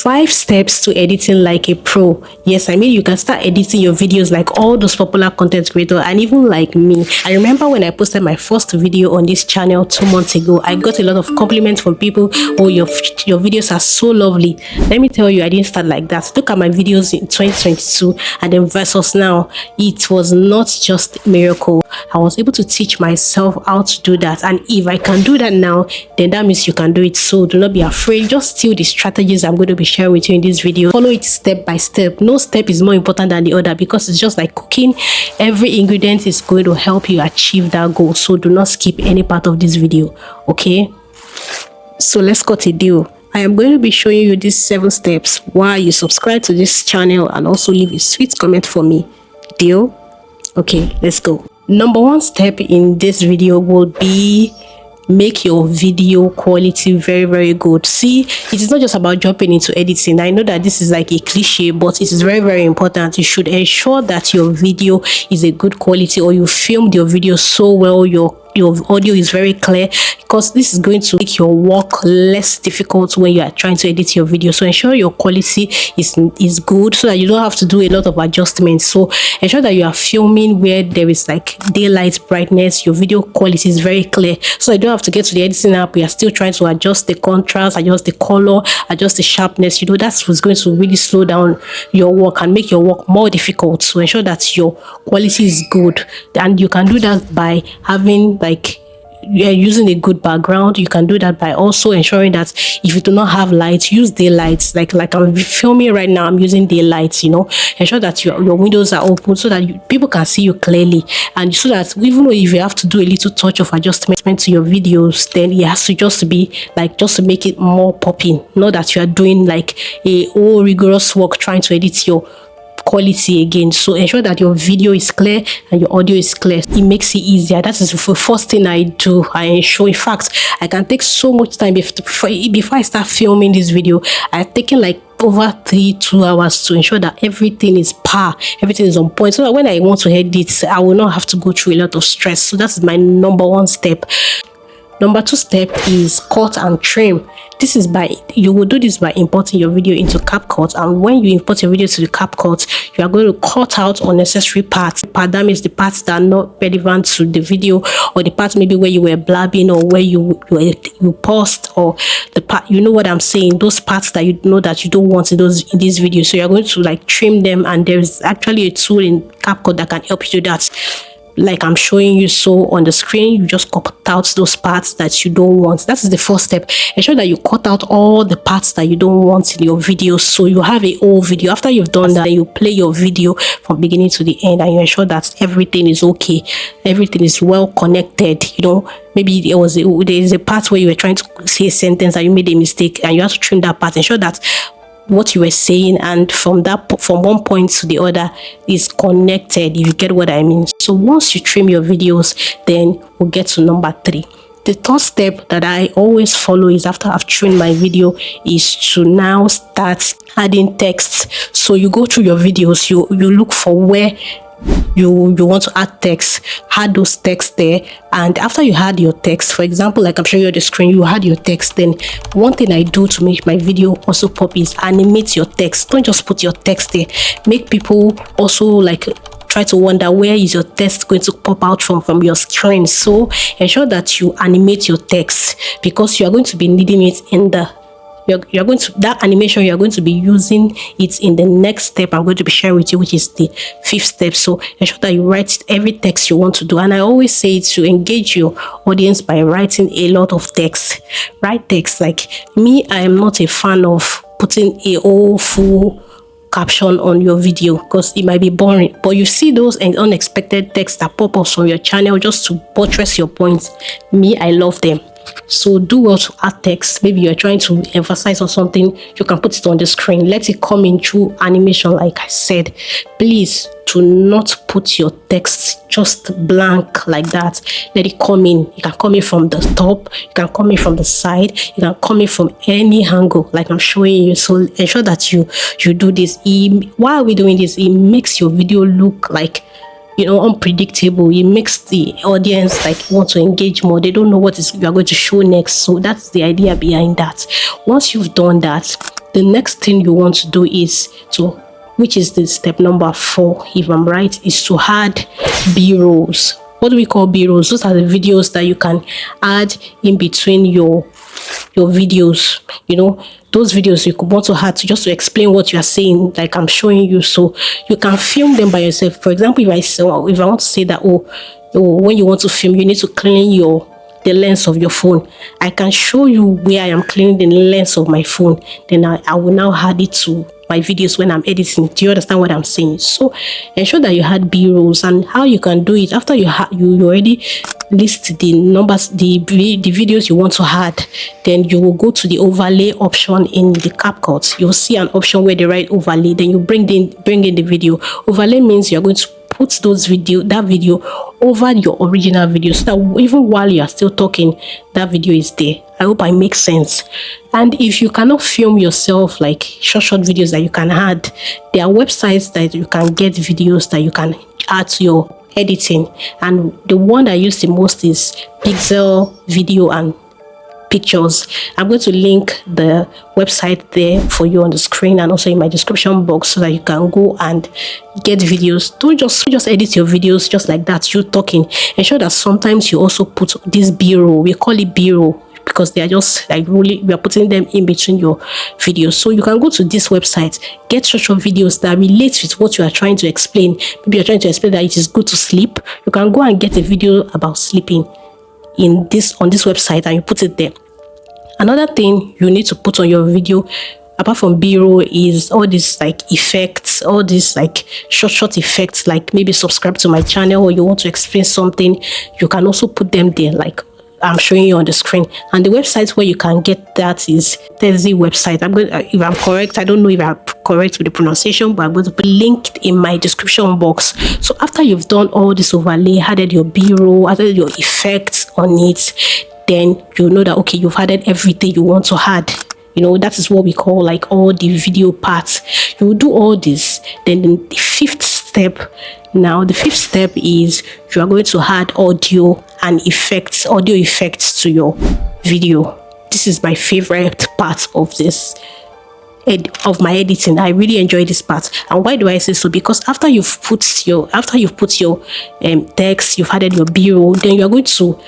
5 steps to editing like a pro. Yes, I mean you can start editing your videos like all those popular content creators and even like me. I remember when I posted my first video on this channel 2 months ago, I got a lot of compliments from people. Oh, your videos are so lovely. Let me tell you, I didn't start like that. Look at my videos in 2022 and then versus now. It was not just a miracle. I was able to teach myself how to do that, and if I can do that now, then that means you can do it. So do not be afraid. Just steal the strategies I'm going to be sharing with you in this video. Follow it step by step. No step is more important than the other, because it's just like cooking. Every ingredient is going to help you achieve that goal. So do not skip any part of this video. Okay, so let's cut a deal. I am going to be showing you these 7 steps while you subscribe to this channel and also leave a sweet comment for me. Deal? Okay, let's go. Number 1 step in this video will be make your video quality very good. See, it is not just about jumping into editing. I know that this is like a cliche, but it is very important. You should ensure that your video is a good quality, or you filmed your video so well, your audio is very clear, because this is going to make your work less difficult when you are trying to edit your video. So ensure your quality is good, so that you don't have to do a lot of adjustments. So ensure that you are filming where there is like daylight brightness. Your video quality is very clear, so you don't have to get to the editing app. We are still trying to adjust the contrast, adjust the color, adjust the sharpness. That's what's going to really slow down your work and make your work more difficult. So ensure that your quality is good, and you can do that by having like using a good background. You can do that by also ensuring that if you do not have lights, use daylights. Like I'm filming right now, I'm using daylights. Ensure that your windows are open so that people can see you clearly, and so that even though if you have to do a little touch of adjustment to your videos, then it has to just be like just to make it more popping, not that you are doing like a whole rigorous work trying to edit your quality again. So ensure that your video is clear and your audio is clear. It makes it easier. That is the first thing I do. I ensure, in fact, I can take so much time before I start filming this video. I've taken like over 2 hours to ensure that everything is everything is on point, so that when I want to edit, I will not have to go through a lot of stress. So that's my number 1 step. Number 2 step is cut and trim. You will do this by importing your video into CapCut, and when you import your video to the CapCut, you are going to cut out unnecessary parts. That means the parts that are not relevant to the video, or the parts maybe where you were blabbing, or where you paused, or the part, you know what I'm saying, those parts that you know that you don't want in this video. So you're going to like trim them, and there's actually a tool in CapCut that can help you do that. Like I'm showing you so on the screen, you just cut out those parts that you don't want. That is the first step. Ensure that you cut out all the parts that you don't want in your video, so you have a whole video. After you've done that, you play your video from beginning to the end, and you ensure that everything is okay, everything is well connected. Maybe there is a part where you were trying to say a sentence and you made a mistake, and you have to trim that part. Ensure that what you were saying and from one point to the other is connected, if you get what I mean. So once you trim your videos, then we'll get to number 3. The third step that I always follow is, after I've trimmed my video, is to now start adding text. So you go through your videos, you look for where you want to add text, add those text there, and after you add your text, for example, like I'm showing you on the screen, you add your text. Then one thing I do to make my video also pop is animate your text. Don't just put your text there. Make people also like try to wonder where is your text going to pop out from your screen. So ensure that you animate your text, because you are going to be needing it in the that animation. You're going to be using it in the next step I'm going to be sharing with you, which is the 5th step. So ensure that you write every text you want to do. And I always say to engage your audience by writing a lot of text. Write text. Like me, I am not a fan of putting a whole full caption on your video, because it might be boring, but you see those unexpected texts that pop up from your channel just to buttress your points. Me, I love them. So do well to add text. Maybe you're trying to emphasize on something, you can put it on the screen. Let it come in through animation. Like I said, please do not put your text just blank like that. Let it come in. You can come in from the top, you can come in from the side, you can come in from any angle like I'm showing you. So ensure that you do this. While we're doing this, it makes your video look like unpredictable. It makes the audience like want to engage more. They don't know what you are going to show next. So that's the idea behind that. Once you've done that, the next thing you want to do is to, which is the step number 4 if I'm right, is to add b-rolls. What do we call b-rolls? Those are the videos that you can add in between your videos. You know, those videos you could want to add to just to explain what you are saying, like I'm showing you, so you can film them by yourself. For example, if I want to say that, when you want to film, you need to clean the lens of your phone, I can show you where I am cleaning the lens of my phone. Then I will now add it to my videos when I'm editing. Do you understand what I'm saying? So ensure that you had b-rolls. And how you can do it, after you already list the numbers, the videos you want to add, then you will go to the overlay option in the CapCut. You'll see an option where they write overlay, then you bring in the video. Overlay means you're going to put that video over your original video, so that even while you are still talking, that video is there. I hope I make sense. And if you cannot film yourself, like short videos that you can add, there are websites that you can get videos that you can add to your editing, and the one I use the most is Pixel Video and Pictures. I'm going to link the website there for you on the screen and also in my description box, so that you can go and get videos. Don't just edit your videos just like that, you talking. Ensure that sometimes you also put this b-roll. We call it b-roll because they are just like really, we are putting them in between your videos. So you can go to this website, get short videos that relate with what you are trying to explain. Maybe you're trying to explain that it is good to sleep. You can go and get a video about sleeping on this website, and you put it there. Another thing you need to put on your video, apart from b-roll, is all these like effects, all these like short effects, like maybe subscribe to my channel, or you want to explain something, you can also put them there, like I'm showing you on the screen. And the website where you can get that is Monetise website. If I'm correct, I don't know if I'm correct with the pronunciation, but I'm going to be linked in my description box. So after you've done all this overlay, added your b-roll, added your effects on it, then you know that okay, you've added everything you want to add. You know, that is what we call like all the video parts. You will do all this. Then the 5th step, now the 5th step is you are going to add audio effects to your video. This is my favorite part of this of my editing. I really enjoy this part. And why do I say so? Because after you've put your text, you've added your b-roll, then you are going to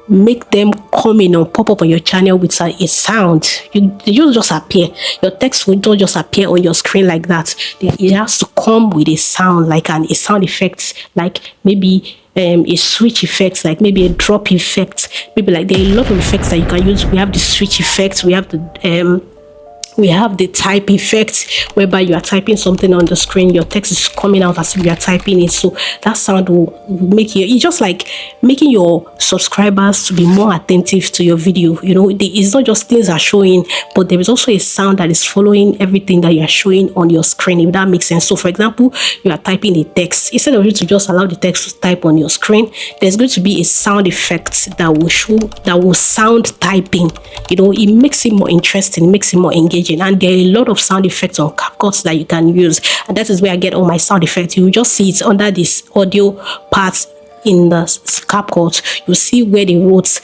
make them come in or pop up on your channel with a sound. They don't just appear. Your text will don't just appear on your screen like that. It has to come with a sound, like a sound effect, like maybe a switch effect, like maybe a drop effect, maybe like there are a lot of effects that you can use. We have the switch effect, we have the type effect, whereby you are typing something on the screen, your text is coming out as if you are typing it. So that sound will make it's just like making your subscribers to be more attentive to your video. You know, it's not just things are showing, but there is also a sound that is following everything that you are showing on your screen, if that makes sense. So for example, you are typing a text, instead of you to just allow the text to type on your screen, there's going to be a sound effect that will sound typing. You know, it makes it more interesting, makes it more engaging. And there are a lot of sound effects on CapCut that you can use, and that is where I get all my sound effects. You will just see it under this audio part in the CapCut. You see where they wrote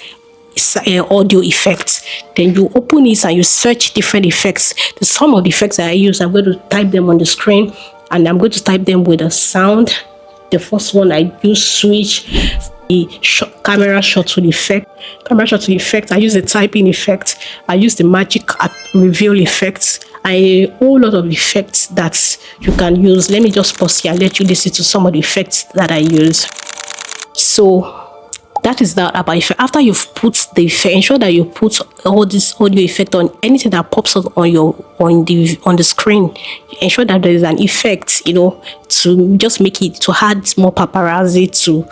audio effects. Then you open it and you search different effects. Some of the effects that I use, I'm going to type them on the screen, and I'm going to type them with a sound. The first one I use switch, the camera shuttle effect. I use the typing effect. I use the magic reveal effect. A whole lot of effects that you can use. Let me just pause here and let you listen to some of the effects that I use. So that is that about effect. After you've put the effect, ensure that you put all this audio effect on anything that pops up on the screen. Ensure that there is an effect, you know, to just make it, to add more paparazzi to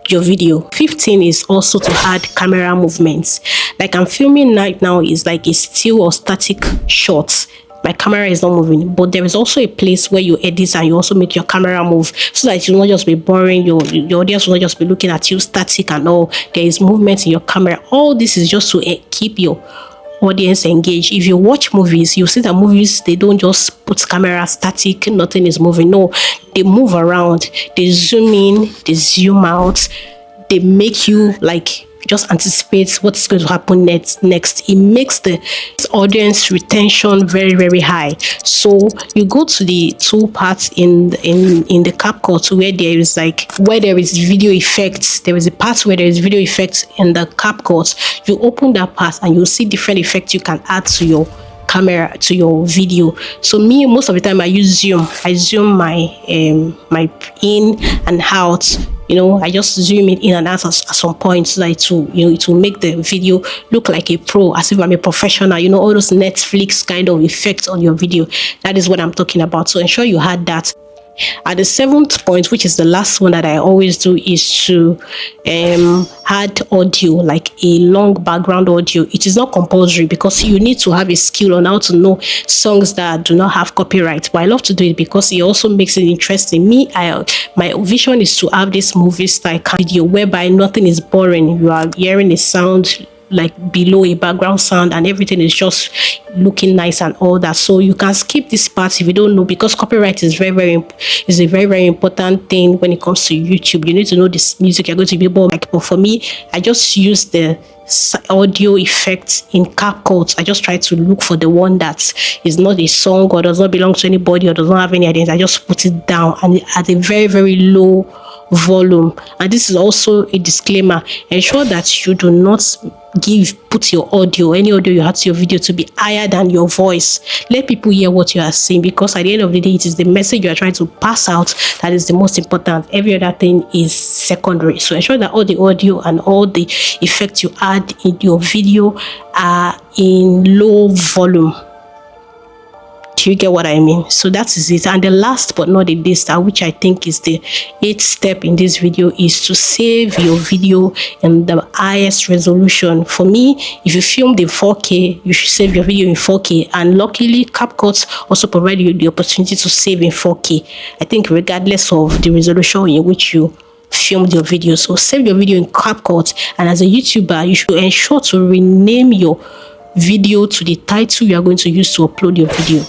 your video. 15 is also to add camera movements. Like I'm filming right now is like a still or static shot. My camera is not moving, but there is also a place where you edit and you also make your camera move, so that it will not just be boring. Your audience will not just be looking at you static and all. There is movement in your camera. All this is just to keep your audience engaged. If you watch movies, you see that movies, they don't just put camera static, nothing is moving. No, they move around, they zoom in, they zoom out, they make you like just anticipates what's going to happen next. It makes the audience retention very, very high. So you go to the two parts in the CapCut where there is video effects. There is a part where there is video effects in the CapCut. You open that part and you'll see different effects you can add to your camera, to your video. So me, most of the time I use zoom. I zoom my my in and out. I just zoom it in and out at some point so that it will make the video look like a pro, as if I'm a professional. All those Netflix kind of effects on your video. That is what I'm talking about. So ensure you had that. At the seventh point, which is the last one that I always do, is to add audio, like a long background audio. It is not compulsory because you need to have a skill on how to know songs that do not have copyright, but I love to do it because it also makes it interesting. My vision is to have this movie style video whereby nothing is boring. You are hearing a sound like below, a background sound, and everything is just looking nice and all that. So you can skip this part if you don't know, because copyright is a very, very important thing when it comes to YouTube. You need to know this music you're going to be able to like. But for me, I just use the audio effects in CapCut. I just try to look for the one that is not a song or does not belong to anybody or does not have any identity. I just put it down and at a very, very low volume. And this is also a disclaimer: ensure that you do not put your any audio you have to your video to be higher than your voice. Let people hear what you are saying, because at the end of the day, it is the message you are trying to pass out that is the most important. Every other thing is secondary. So ensure that all the audio and all the effects you add in your video are in low volume. Do you get what I mean? So that is it. And the last but not the least, which I think is the 8th step in this video, is to save your video in the highest resolution. For me, if you filmed in 4K, you should save your video in 4K. And luckily, CapCut also provide you the opportunity to save in 4K. I think regardless of the resolution in which you filmed your video. So save your video in CapCut. And as a YouTuber, you should ensure to rename your video to the title you are going to use to upload your video.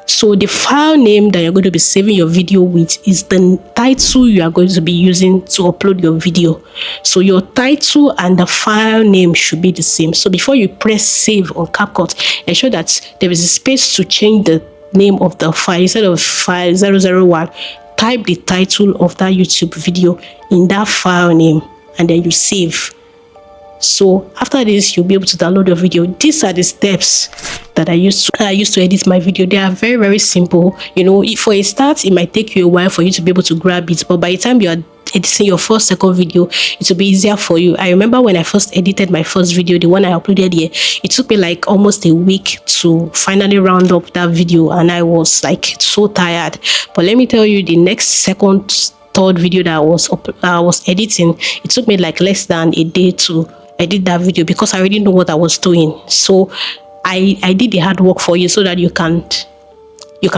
So the file name that you're going to be saving your video with is the title you are going to be using to upload your video. So your title and the file name should be the same. So before you press save on CapCut, ensure that there is a space to change the name of the file. Instead of file 001, type the title of that YouTube video in that file name and then you save. So after this, you'll be able to download your video. These are the steps that I used to edit my video. They are very, very simple. For a start, it might take you a while for you to be able to grab it, but by the time you are editing your first, second video, it will be easier for you. I remember when I first edited my first video, the one I uploaded here, it took me like almost a week to finally round up that video, and I was like so tired. But let me tell you, the next second, third video that I was editing, it took me like less than a day to edit that video, because I already know what I was doing. So I did the hard work for you so that you can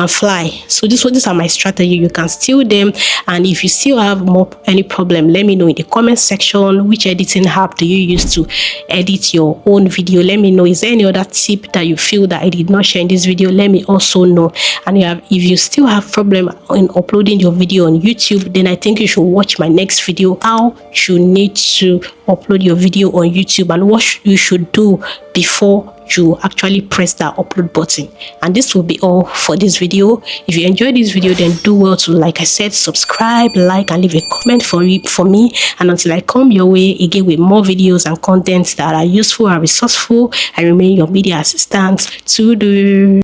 fly. So these are my strategy. You can steal them, and if you still have any problem, let me know in the comment section. Which editing app do you use to edit your own video? Let me know. Is there any other tip that you feel that I did not share in this video? Let me also know. And if you still have problem in uploading your video on YouTube, then I think you should watch my next video, how you need to upload your video on YouTube and what you should do before you actually press that upload button. And this will be all for this video. If you enjoyed this video, then do well to, like I said, subscribe, like, and leave a comment for me. And until I come your way again with more videos and contents that are useful and resourceful, I remain your media assistant. To do